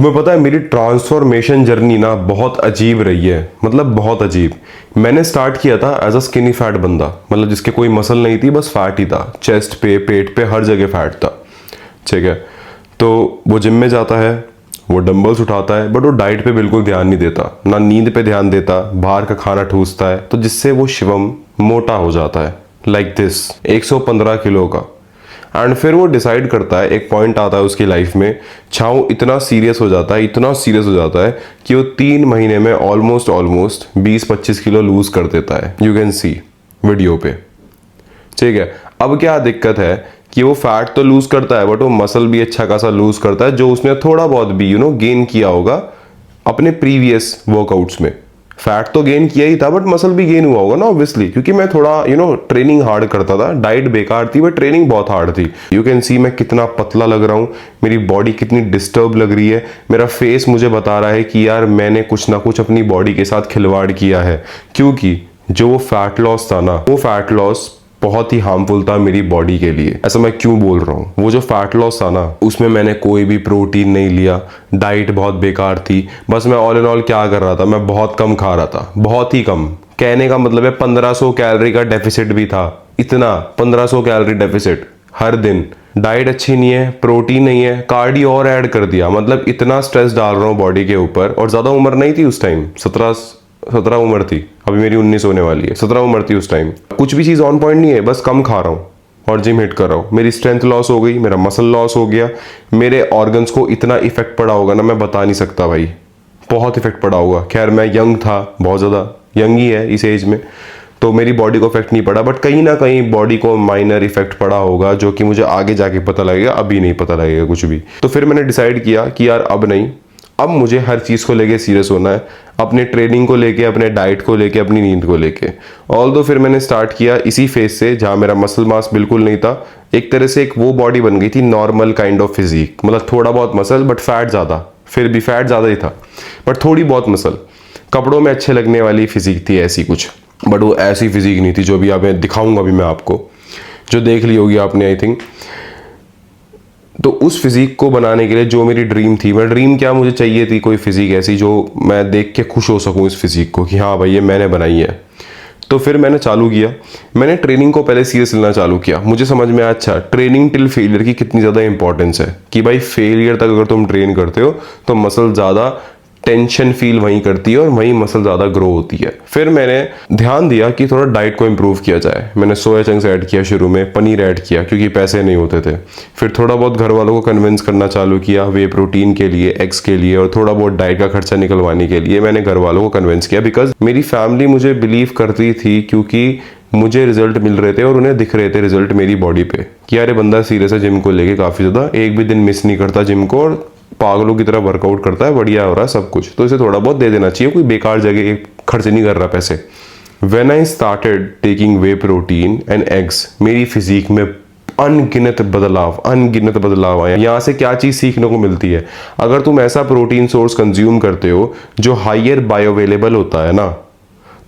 तुम्हें पता है मेरी ट्रांसफॉर्मेशन जर्नी ना बहुत अजीब रही है, मतलब बहुत अजीब। मैंने स्टार्ट किया था एज अ स्किनी फैट बंदा, मतलब जिसके कोई मसल नहीं थी, बस फैट ही था, चेस्ट पे, पेट पे, हर जगह फैट था। ठीक है, तो वो जिम में जाता है, वो डंबल्स उठाता है, बट वो डाइट पे बिल्कुल ध्यान नहीं देता, ना नींद पे ध्यान देता, बाहर का खाना ठूसता है, तो जिससे वो शिवम मोटा हो जाता है, लाइक दिस 115 किलो का। एंड फिर वो डिसाइड करता है, एक पॉइंट आता है उसकी लाइफ में, छाऊ इतना सीरियस हो जाता है, इतना सीरियस हो जाता है कि वो 3 महीने में ऑलमोस्ट 20-25 किलो लूज कर देता है। यू कैन सी वीडियो पे। ठीक है, अब क्या दिक्कत है कि वो फैट तो लूज करता है, बट वो मसल भी अच्छा खासा लूज करता है, जो उसने थोड़ा बहुत भी गेन किया होगा अपने प्रीवियस वर्कआउट्स में। फैट तो गेन किया ही था, बट मसल भी गेन हुआ होगा ना ऑब्वियसली, क्योंकि मैं थोड़ा ट्रेनिंग हार्ड करता था। डाइट बेकार थी, बट ट्रेनिंग बहुत हार्ड थी। यू कैन सी मैं कितना पतला लग रहा हूँ, मेरी बॉडी कितनी डिस्टर्ब लग रही है, मेरा फेस मुझे बता रहा है कि यार मैंने कुछ ना कुछ अपनी बॉडी के साथ खिलवाड़ किया है। क्योंकि जो वो फैट लॉस था ना, वो फैट लॉस बहुत ही हार्मफुल था मेरी बॉडी के लिए। ऐसा मैं क्यों बोल रहा हूँ, वो जो फैट लॉस था ना, उसमें मैंने कोई भी प्रोटीन नहीं लिया, डाइट बहुत बेकार थी, बस मैं ऑल इन ऑल क्या कर रहा था, मैं बहुत कम खा रहा था, बहुत ही कम। कहने का मतलब है 1500 कैलोरी का डेफिसिट भी था, इतना 1500 कैलोरी डेफिसिट हर दिन। डाइट अच्छी नहीं है, प्रोटीन नहीं है, कार्डियो और ऐड कर दिया, मतलब इतना स्ट्रेस डाल रहा हूँ बॉडी के ऊपर। और ज्यादा उम्र नहीं थी उस टाइम, 17 उम्र थी, अभी मेरी 19 होने वाली है, 17 उम्र थी उस टाइम। कुछ भी चीज ऑन पॉइंट नहीं है, बस कम खा रहा हूँ और जिम हिट कर रहा हूँ। मेरी स्ट्रेंथ लॉस हो गई, मेरा मसल लॉस हो गया, मेरे ऑर्गन्स को इतना इफेक्ट पड़ा होगा ना, मैं बता नहीं सकता भाई, बहुत इफेक्ट पड़ा होगा। खैर मैं यंग था, बहुत ज्यादा यंग ही है इस एज में, तो मेरी बॉडी को इफेक्ट नहीं पड़ा, बट कहीं ना कहीं बॉडी को माइनर इफेक्ट पड़ा होगा, जो कि मुझे आगे जाके पता लगेगा, अभी नहीं पता लगेगा कुछ भी। तो फिर मैंने डिसाइड किया कि यार अब नहीं, अब मुझे हर चीज़ को लेके सीरियस होना है, अपने ट्रेनिंग को लेके, अपने डाइट को लेके, अपनी नींद को लेके। ऑल्दो फिर मैंने स्टार्ट किया इसी फेज से जहाँ मेरा मसल मास बिल्कुल नहीं था। एक तरह से एक वो बॉडी बन गई थी, नॉर्मल काइंड ऑफ फिजिक, मतलब थोड़ा बहुत मसल बट फैट ज़्यादा, फिर भी फैट ज़्यादा ही था बट थोड़ी बहुत मसल, कपड़ों में अच्छे लगने वाली फिजिक थी ऐसी कुछ। बट वो ऐसी फिजिक नहीं थी जो भी आप मैं दिखाऊंगा अभी मैं आपको, जो देख ली होगी आपने आई थिंक। तो उस फिजिक को बनाने के लिए जो मेरी ड्रीम थी, मैं ड्रीम क्या, मुझे चाहिए थी कोई फिजिक ऐसी जो मैं देख के खुश हो सकूं इस फिजिक को, कि हाँ भाई ये मैंने बनाई है। तो फिर मैंने चालू किया, मैंने ट्रेनिंग को पहले सीरियस लेना चालू किया। मुझे समझ में आया अच्छा ट्रेनिंग टिल फेलियर की कितनी ज़्यादा इंपॉर्टेंस है, कि भाई फेलियर तक अगर तुम ट्रेन करते हो तो मसल ज़्यादा टेंशन फील वहीं करती है और वहीं मसल ज़्यादा ग्रो होती है। फिर मैंने ध्यान दिया कि थोड़ा डाइट को इम्प्रूव किया जाए। मैंने सोया चंक्स ऐड किया, शुरू में पनीर ऐड किया क्योंकि पैसे नहीं होते थे। फिर थोड़ा बहुत घर वालों को कन्विंस करना चालू किया, वे प्रोटीन के लिए, एग्स के लिए, और थोड़ा बहुत डाइट का खर्चा निकलवाने के लिए मैंने घर वालों को कन्विंस किया। बिकॉज मेरी फैमिली मुझे बिलीव करती थी, क्योंकि मुझे रिजल्ट मिल रहे थे और उन्हें दिख रहे थे रिजल्ट मेरी बॉडी पे, कि यार ये बंदा सीरियस है जिम को लेके काफ़ी ज़्यादा, एक भी दिन मिस नहीं करता जिम को और पागलों की तरह वर्कआउट करता है, बढ़िया हो रहा है सब कुछ, तो इसे थोड़ा बहुत दे देना चाहिए, कोई बेकार जगह खर्च नहीं कर रहा पैसे। When I started taking way protein and eggs, मेरी फिजिक में अनगिनत बदलाव आए। यहाँ से क्या चीज़ सीखने को मिलती है, अगर तुम ऐसा प्रोटीन सोर्स कंज्यूम करते हो जो हाइयर बायोअवेलेबल होता है ना,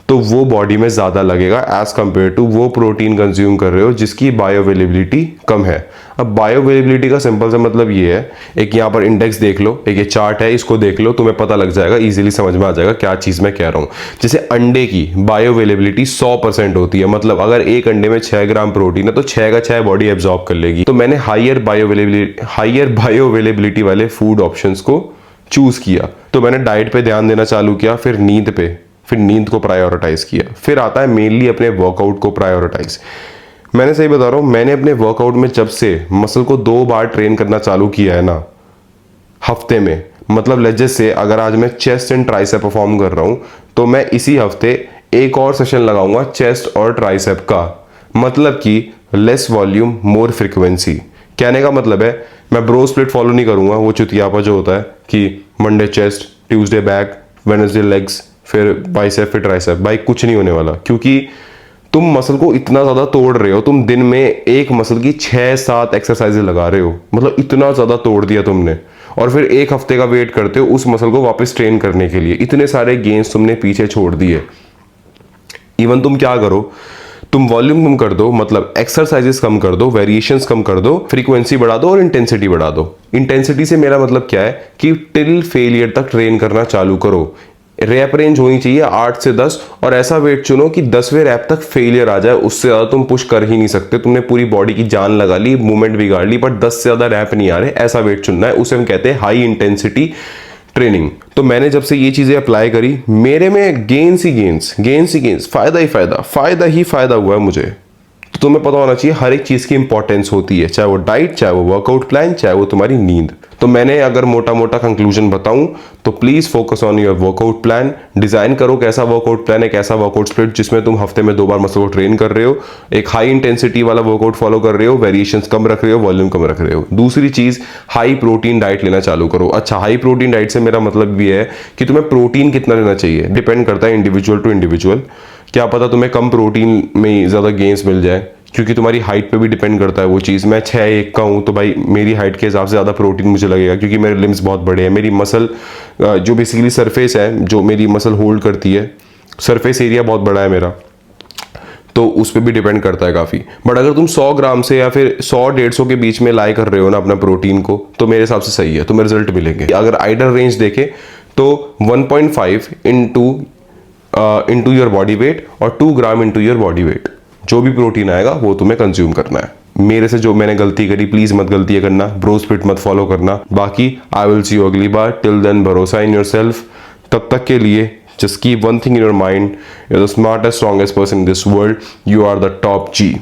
तो वो बॉडी में ज़्यादा लगेगा एज कंपेयर टू वो प्रोटीन कंज्यूम कर रहे हो जिसकी बायोअवेलेबिलिटी कम है। अब बायोअवेलेबिलिटी का सिंपल सा मतलब ये है, एक यहाँ पर इंडेक्स देख लो, एक ये चार्ट है, इसको देख लो, तुम्हें पता लग जाएगा, इजीली समझ में आ जाएगा क्या चीज़ मैं कह रहा हूँ। जैसे अंडे की बायोअवेलेबिलिटी 100% होती है, मतलब अगर एक अंडे में 6 ग्राम प्रोटीन है तो 6 का 6 बॉडी एब्जॉर्ब कर लेगी। तो मैंने हाइयर बायोअवेलेबिलिटी वाले फूड ऑप्शंस को चूज किया। तो मैंने डाइट पे ध्यान देना चालू किया, फिर नींद पे, फिर नींद को प्रायोरिटाइज किया, फिर आता है मेनली अपने वर्कआउट को प्रायोरिटाइज। मैंने सही बता रहा हूँ, मैंने अपने वर्कआउट में जब से मसल को 2 बार ट्रेन करना चालू किया है ना हफ्ते में, मतलब लेजस से अगर आज मैं चेस्ट एंड ट्राइसेप परफॉर्म कर रहा हूँ तो मैं इसी हफ्ते एक और सेशन लगाऊंगा चेस्ट और ट्राइसेप का, मतलब कि लेस वॉल्यूम मोर फ्रिक्वेंसी। कहने का मतलब है मैं ब्रो स्प्लिट फॉलो नहीं करूंगा, वो चुतियापा जो होता है कि Monday chest, Tuesday back, Wednesday legs, फिर बाइसेप, फिर ट्राइसेप। भाई कुछ नहीं होने वाला, क्योंकि तुम मसल को इतना ज़्यादा तोड़ रहे हो, तुम दिन में एक मसल की 6-7 एक्सरसाइजेज लगा रहे हो, मतलब इतना ज़्यादा तोड़ दिया तुमने, और फिर एक हफ्ते का वेट करते हो उस मसल को वापस ट्रेन करने के लिए, इतने सारे गेन्स तुमने पीछे छोड़ दिए। इवन तुम क्या करो, तुम वॉल्यूम कम कर दो, मतलब एक्सरसाइजेस कम कर दो, वेरिएशंस कम कर दो, फ्रीक्वेंसी बढ़ा दो और इंटेंसिटी बढ़ा दो। इंटेंसिटी से मेरा मतलब क्या है कि टिल फेलियर तक ट्रेन करना चालू करो। रैप रेंज होनी चाहिए 8 से 10 और ऐसा वेट चुनो कि 10वें रैप तक फेलियर आ जाए, उससे ज्यादा तुम पुश कर ही नहीं सकते। तुमने पूरी बॉडी की जान लगा ली, मूवमेंट बिगाड़ ली, बट 10 से ज्यादा रैप नहीं आ रहे, ऐसा वेट चुनना है। उसे हम कहते हैं हाई इंटेंसिटी ट्रेनिंग। तो मैंने जब से ये चीजें अप्लाई करी, मेरे में गेन्स ही गेन्स, फायदा ही फायदा हुआ है मुझे। तो तुम्हें पता होना चाहिए हर एक चीज की इंपॉर्टेंस होती है, चाहे वो डाइट, चाहे वो वर्कआउट प्लान, चाहे वो तुम्हारी नींद। तो मैंने अगर मोटा मोटा कंक्लूजन बताऊं तो please focus on your workout plan. Design करो कैसा वर्कआउट प्लान है, कैसा वर्कआउट स्प्लिट जिसमें तुम हफ्ते में 2 बार मसल को ट्रेन कर रहे हो, एक हाई इंटेंसिटी वाला वर्कआउट फॉलो कर रहे हो, वेरिएशंस कम रख रहे हो, वॉल्यूम कम रख रहे हो। दूसरी चीज, हाई प्रोटीन डाइट लेना चालू करो। अच्छा, हाई प्रोटीन डाइट से मेरा मतलब भी है कि तुम्हें प्रोटीन कितना लेना चाहिए, डिपेंड करता है इंडिविजुअल टू इंडिविजुअल। क्या पता तुम्हें कम प्रोटीन में ज्यादा गेन्स मिल जाए, क्योंकि तुम्हारी हाइट पे भी डिपेंड करता है वो चीज़। मैं 6'1" का हूँ तो भाई मेरी हाइट के हिसाब से ज़्यादा प्रोटीन मुझे लगेगा, क्योंकि मेरे लिम्स बहुत बड़े हैं। मेरी मसल जो बेसिकली सरफेस है, जो मेरी मसल होल्ड करती है, सरफेस एरिया बहुत बड़ा है मेरा, तो उस पर भी डिपेंड करता है काफ़ी। बट अगर तुम 100 ग्राम से या फिर 100-150 के बीच में लाई कर रहे हो ना अपना प्रोटीन को, तो मेरे हिसाब से सही है, तुम्हें रिजल्ट मिलेंगे। अगर आइडल रेंज देखें तो 1.5 इंटू योर बॉडी वेट और 2 gram into your body weight, जो भी प्रोटीन आएगा वो तुम्हें कंज्यूम करना है। मेरे से जो मैंने गलती करी, प्लीज मत गलती करना, ब्रो स्प्लिट मत फॉलो करना। बाकी आई विल सी यू अगली बार। टिल देन, भरोसा इन योरसेल्फ। तब तक के लिए just keep one thing in your mind, you are the smartest strongest person in this world, you are the top G।